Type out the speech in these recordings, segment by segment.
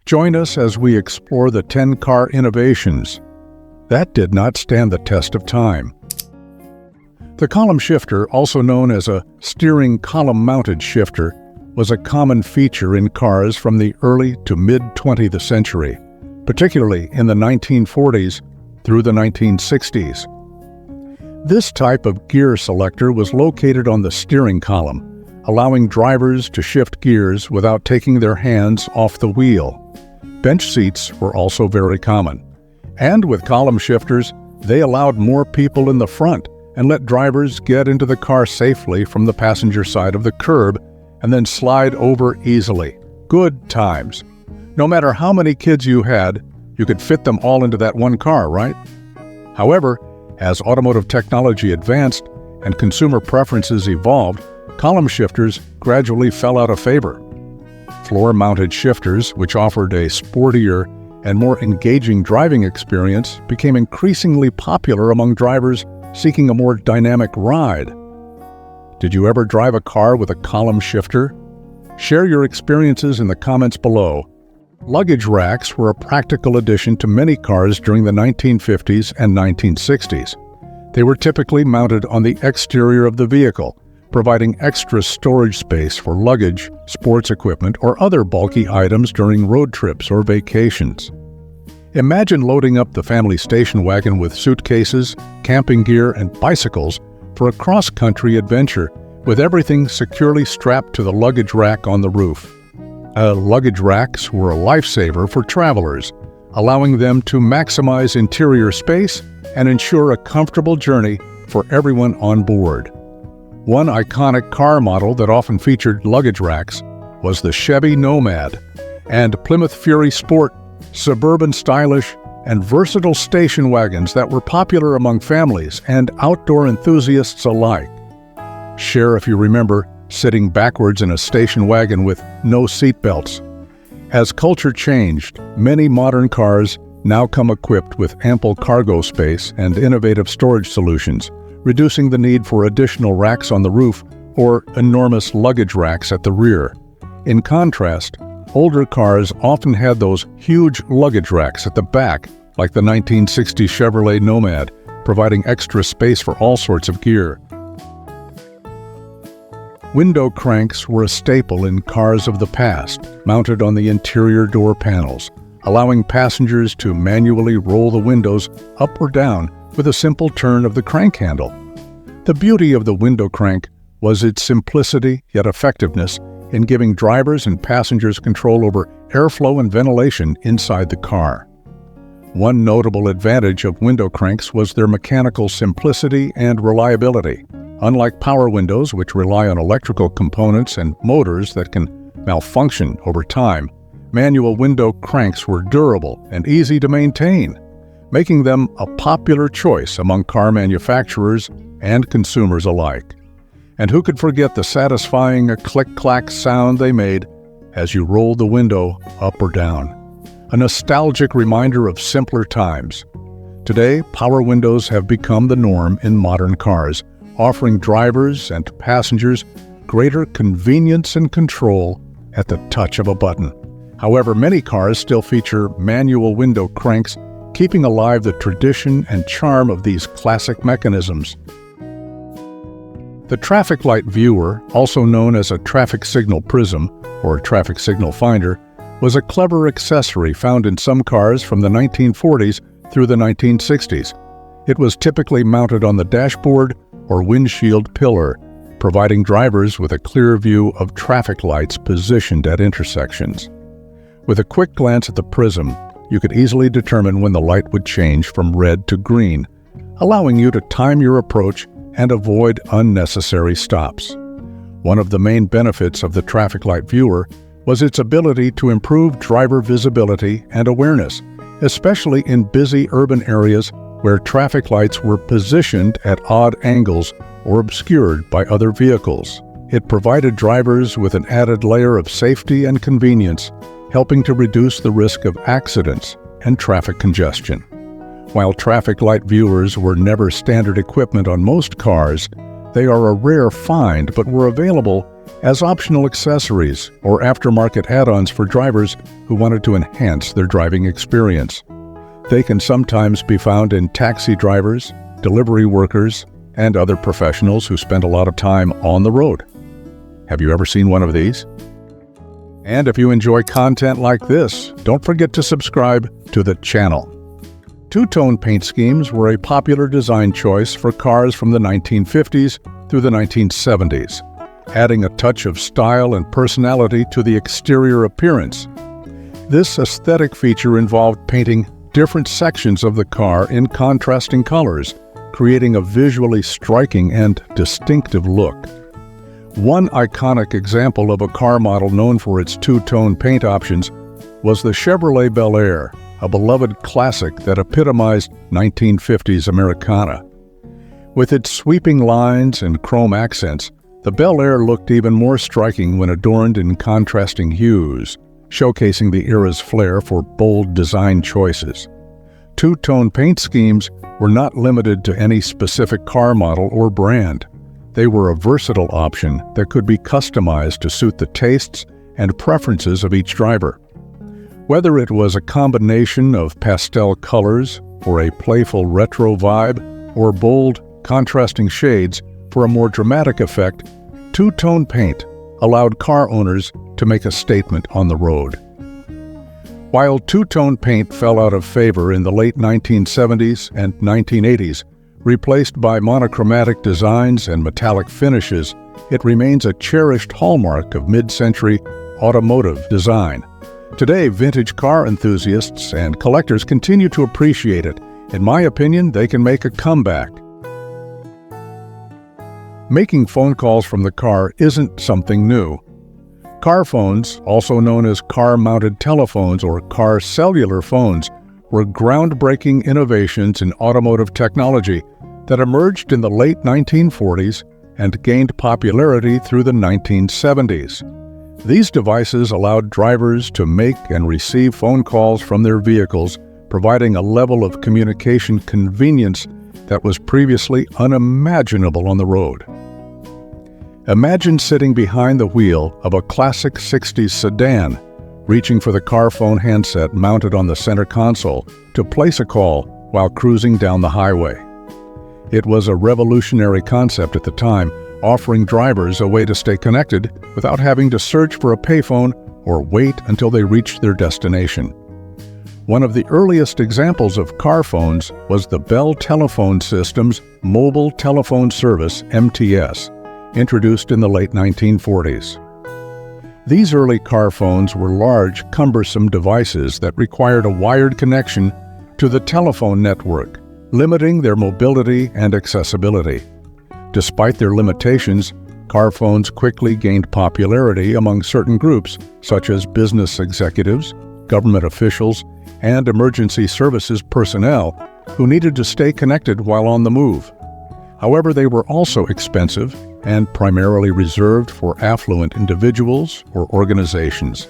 Join us as we explore the 10 car innovations that did not stand the test of time. The column shifter, also known as a steering column-mounted shifter, was a common feature in cars from the early to mid-20th century, particularly in the 1940s through the 1960s. This type of gear selector was located on the steering column, allowing drivers to shift gears without taking their hands off the wheel. Bench seats were also very common. And with column shifters, they allowed more people in the front and let drivers get into the car safely from the passenger side of the curb and then slide over easily. Good times. No matter how many kids you had, you could fit them all into that one car, right? However, as automotive technology advanced and consumer preferences evolved, column shifters gradually fell out of favor. Floor-mounted shifters, which offered a sportier and more engaging driving experience, became increasingly popular among drivers seeking a more dynamic ride. Did you ever drive a car with a column shifter? Share your experiences in the comments below. Luggage racks were a practical addition to many cars during the 1950s and 1960s. They were typically mounted on the exterior of the vehicle, providing extra storage space for luggage, sports equipment, or other bulky items during road trips or vacations. Imagine loading up the family station wagon with suitcases, camping gear, and bicycles for a cross-country adventure with everything securely strapped to the luggage rack on the roof. Luggage racks were a lifesaver for travelers, allowing them to maximize interior space and ensure a comfortable journey for everyone on board. One iconic car model that often featured luggage racks was the Chevy Nomad and Plymouth Fury Sport, suburban stylish and versatile station wagons that were popular among families and outdoor enthusiasts alike. Share if you remember sitting backwards in a station wagon with no seat belts. As culture changed, many modern cars now come equipped with ample cargo space and innovative storage solutions, reducing the need for additional racks on the roof or enormous luggage racks at the rear. In contrast, older cars often had those huge luggage racks at the back, like the 1960 Chevrolet Nomad, providing extra space for all sorts of gear. Window cranks were a staple in cars of the past, mounted on the interior door panels, allowing passengers to manually roll the windows up or down with a simple turn of the crank handle. The beauty of the window crank was its simplicity yet effectiveness in giving drivers and passengers control over airflow and ventilation inside the car. One notable advantage of window cranks was their mechanical simplicity and reliability. Unlike power windows, which rely on electrical components and motors that can malfunction over time, manual window cranks were durable and easy to maintain, making them a popular choice among car manufacturers and consumers alike. And who could forget the satisfying click-clack sound they made as you rolled the window up or down? A nostalgic reminder of simpler times. Today, power windows have become the norm in modern cars, offering drivers and passengers greater convenience and control at the touch of a button. However, many cars still feature manual window cranks, keeping alive the tradition and charm of these classic mechanisms. The traffic light viewer, also known as a traffic signal prism or traffic signal finder, was a clever accessory found in some cars from the 1940s through the 1960s. It was typically mounted on the dashboard or windshield pillar, providing drivers with a clear view of traffic lights positioned at intersections. With a quick glance at the prism, you could easily determine when the light would change from red to green, allowing you to time your approach and avoid unnecessary stops. One of the main benefits of the traffic light viewer was its ability to improve driver visibility and awareness, especially in busy urban areas where traffic lights were positioned at odd angles or obscured by other vehicles. It provided drivers with an added layer of safety and convenience, helping to reduce the risk of accidents and traffic congestion. While traffic light viewers were never standard equipment on most cars, they are a rare find but were available as optional accessories or aftermarket add-ons for drivers who wanted to enhance their driving experience. They can sometimes be found in taxi drivers, delivery workers, and other professionals who spend a lot of time on the road. Have you ever seen one of these? And if you enjoy content like this, don't forget to subscribe to the channel. Two-tone paint schemes were a popular design choice for cars from the 1950s through the 1970s, adding a touch of style and personality to the exterior appearance. This aesthetic feature involved painting different sections of the car in contrasting colors, creating a visually striking and distinctive look. One iconic example of a car model known for its two-tone paint options was the Chevrolet Bel Air, a beloved classic that epitomized 1950s Americana. With its sweeping lines and chrome accents, the Bel Air looked even more striking when adorned in contrasting hues, showcasing the era's flair for bold design choices. Two-tone paint schemes were not limited to any specific car model or brand. They were a versatile option that could be customized to suit the tastes and preferences of each driver. Whether it was a combination of pastel colors for a playful retro vibe or bold, contrasting shades for a more dramatic effect, two-tone paint allowed car owners to make a statement on the road. While two-tone paint fell out of favor in the late 1970s and 1980s, replaced by monochromatic designs and metallic finishes, it remains a cherished hallmark of mid-century automotive design. Today, vintage car enthusiasts and collectors continue to appreciate it. In my opinion, they can make a comeback. Making phone calls from the car isn't something new. Car phones, also known as car-mounted telephones or car cellular phones, were groundbreaking innovations in automotive technology that emerged in the late 1940s and gained popularity through the 1970s. These devices allowed drivers to make and receive phone calls from their vehicles, providing a level of communication convenience that was previously unimaginable on the road. Imagine sitting behind the wheel of a classic 60s sedan, reaching for the car phone handset mounted on the center console to place a call while cruising down the highway. It was a revolutionary concept at the time, offering drivers a way to stay connected without having to search for a payphone or wait until they reached their destination. One of the earliest examples of car phones was the Bell Telephone System's Mobile Telephone Service, MTS, introduced in the late 1940s. These early car phones were large, cumbersome devices that required a wired connection to the telephone network, limiting their mobility and accessibility. Despite their limitations, car phones quickly gained popularity among certain groups, such as business executives, government officials, and emergency services personnel who needed to stay connected while on the move. However, they were also expensive and primarily reserved for affluent individuals or organizations.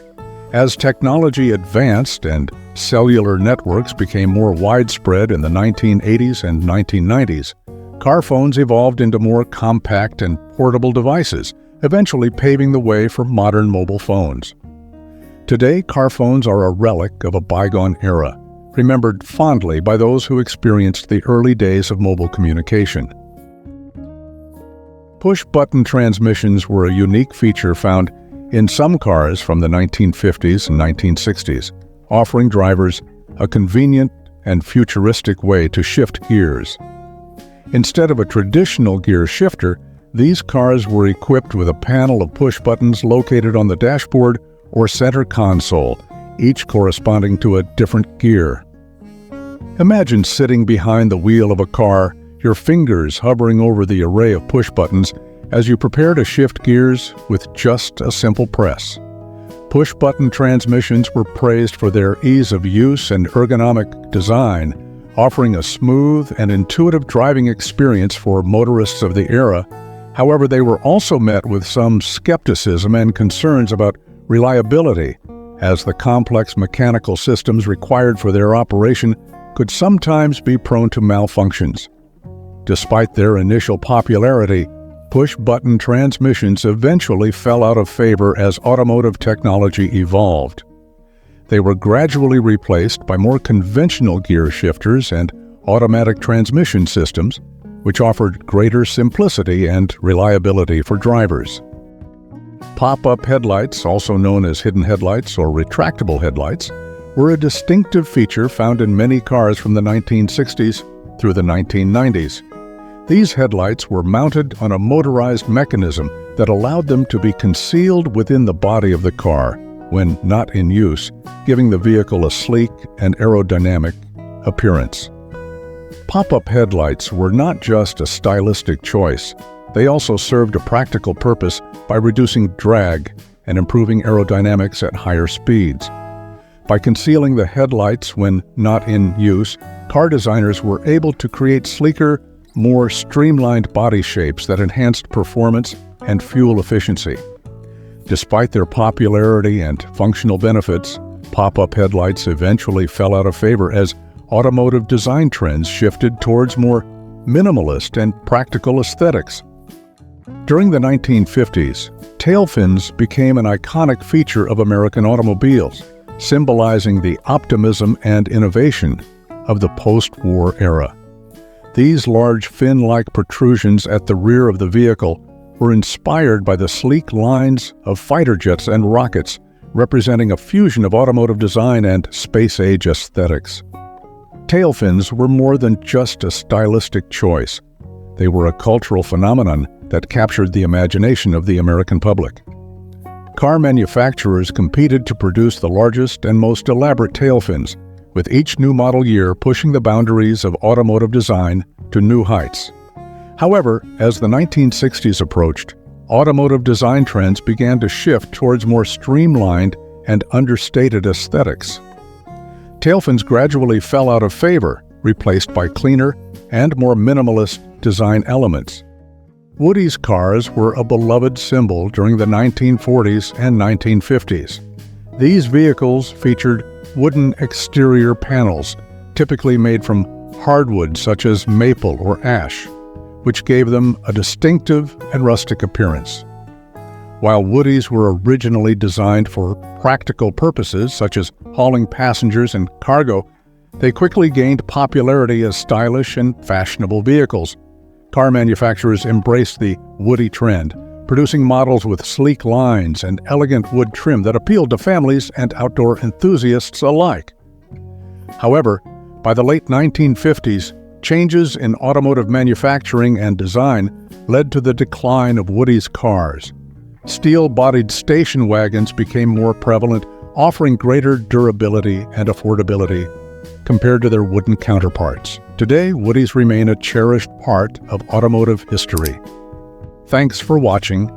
As technology advanced and cellular networks became more widespread in the 1980s and 1990s, car phones evolved into more compact and portable devices, eventually paving the way for modern mobile phones. Today, car phones are a relic of a bygone era, remembered fondly by those who experienced the early days of mobile communication. Push-button transmissions were a unique feature found in some cars from the 1950s and 1960s, offering drivers a convenient and futuristic way to shift gears. Instead of a traditional gear shifter, these cars were equipped with a panel of push buttons located on the dashboard or center console, each corresponding to a different gear. Imagine sitting behind the wheel of a car, your fingers hovering over the array of push buttons as you prepare to shift gears with just a simple press. Push-button transmissions were praised for their ease of use and ergonomic design, offering a smooth and intuitive driving experience for motorists of the era. However, they were also met with some skepticism and concerns about reliability, as the complex mechanical systems required for their operation could sometimes be prone to malfunctions. Despite their initial popularity, push-button transmissions eventually fell out of favor as automotive technology evolved. They were gradually replaced by more conventional gear shifters and automatic transmission systems, which offered greater simplicity and reliability for drivers. Pop-up headlights, also known as hidden headlights or retractable headlights, were a distinctive feature found in many cars from the 1960s through the 1990s. These headlights were mounted on a motorized mechanism that allowed them to be concealed within the body of the car when not in use, giving the vehicle a sleek and aerodynamic appearance. Pop-up headlights were not just a stylistic choice. They also served a practical purpose by reducing drag and improving aerodynamics at higher speeds. By concealing the headlights when not in use, car designers were able to create sleeker, more streamlined body shapes that enhanced performance and fuel efficiency. Despite their popularity and functional benefits, pop-up headlights eventually fell out of favor as automotive design trends shifted towards more minimalist and practical aesthetics. During the 1950s, tailfins became an iconic feature of American automobiles, symbolizing the optimism and innovation of the post-war era. These large fin-like protrusions at the rear of the vehicle were inspired by the sleek lines of fighter jets and rockets, representing a fusion of automotive design and space-age aesthetics. Tailfins were more than just a stylistic choice. They were a cultural phenomenon that captured the imagination of the American public. Car manufacturers competed to produce the largest and most elaborate tailfins, with each new model year pushing the boundaries of automotive design to new heights. However, as the 1960s approached, automotive design trends began to shift towards more streamlined and understated aesthetics. Tailfins gradually fell out of favor, replaced by cleaner and more minimalist design elements. Woodies cars were a beloved symbol during the 1940s and 1950s. These vehicles featured wooden exterior panels, typically made from hardwood such as maple or ash, which gave them a distinctive and rustic appearance. While Woodies were originally designed for practical purposes such as hauling passengers and cargo, they quickly gained popularity as stylish and fashionable vehicles. Car manufacturers embraced the Woody trend, producing models with sleek lines and elegant wood trim that appealed to families and outdoor enthusiasts alike. However, by the late 1950s, changes in automotive manufacturing and design led to the decline of Woodies cars. Steel-bodied station wagons became more prevalent, offering greater durability and affordability compared to their wooden counterparts. Today, Woodies remain a cherished part of automotive history. Thanks for watching,